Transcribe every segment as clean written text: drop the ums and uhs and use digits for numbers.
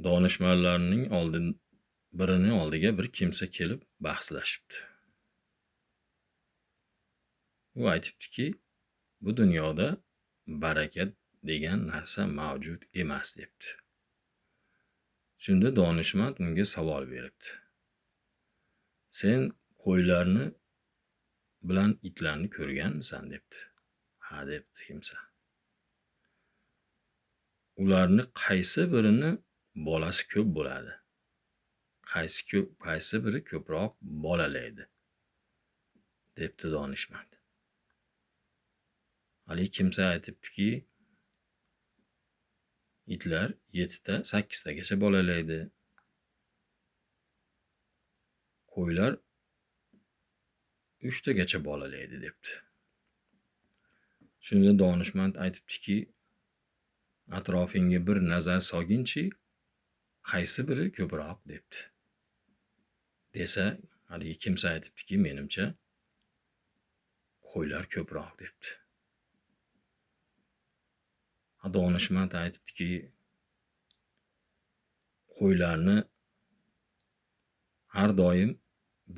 Donishmandlarning birining oldiga bir kimsa kelib bahslashibdi. U aytibdiki, bu dunyoda baraka degan narsa mavjud emas debdi. Shunda donishmand unga savol beribdi. Sen qo'ylarni bilan itlarni ko'rganmisan debdi. Ha debdi kimsa. Ularni qaysi birini bolasi ko'p bo'ladi? Qaysi biri ko'proq bolalaydi? Debdi donishmand. Hali kimsa aytibdiki, itlar 7 ta, 8 tagacha bolalaydi. Qo'ylar 3 tagacha bolalaydi debdi. Shunda donishmand aytibdiki, atrofingga bir nazar solginchi, qaysi biri ko'proq debdi. Desa, haligi kimsa aytibdiki, menimcha qo'ylar ko'proq debdi. Donishmand aytibdiki, qo'ylarni har doim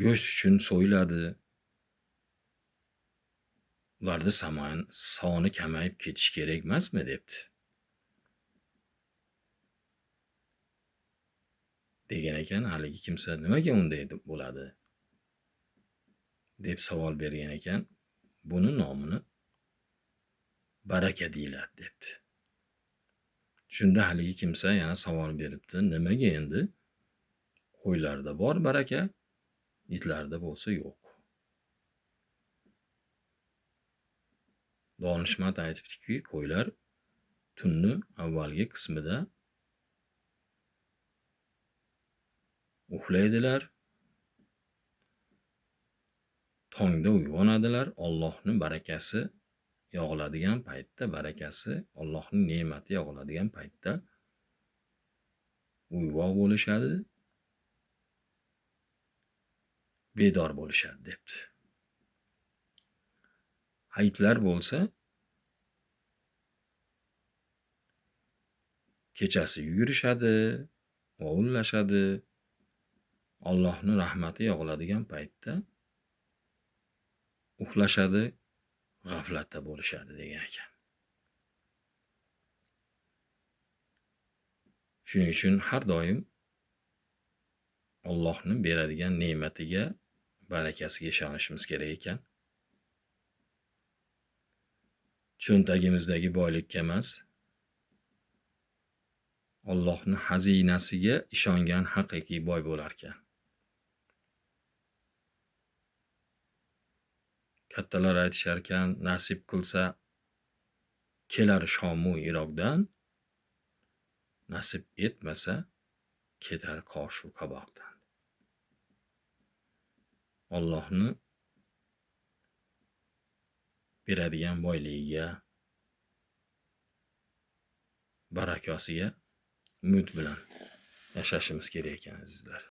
go'sht uchun so'yiladi. Ularda soni kamayib ketish kerak emasmi debdi. Degan ekan, haligi kimsa nimaga unday bo'ladi deb savol bergan ekan, buni nomini baraka deyiladi debdi. Shunda haligi kimsa yana savol beribdi, nimaga endi qo'ylarda bor baraka, itlarda bo'lsa yo'q. Donishmand aytibdiki, qo'ylar tunni avvalgi qismida uxlaydilar, tongda uyg'onadilar, Allohning barakasi yog'iladigan paytda, Allohning ne'mati yog'iladigan paytda uyg'oq bo'lishadi, bedor bo'lishadi debdi. Itlar bo'lsa kechasi yugurishadi, vovullashadi, Allohning rahmati yog'iladigan paytda uxlashadi, g'aflatda bo'lishadi degan ekan. Shuning uchun har doim Allohning beradigan ne'matiga, barakasiga ishonishimiz kerak ekan. Cho'ntagimizdagi boylikka emas, Allohning xazinasiga ishongan haqiqiy boy bo'lar ekan. Kattalar aytishar ekan, nasib qilsa kelar Shomu Iroqdan, nasib etmasa ketar Qoshu Qaboqdan. Allohni beradigan boyligiga, barakasiga umid bilan yashashimiz kerak ekan azizlar.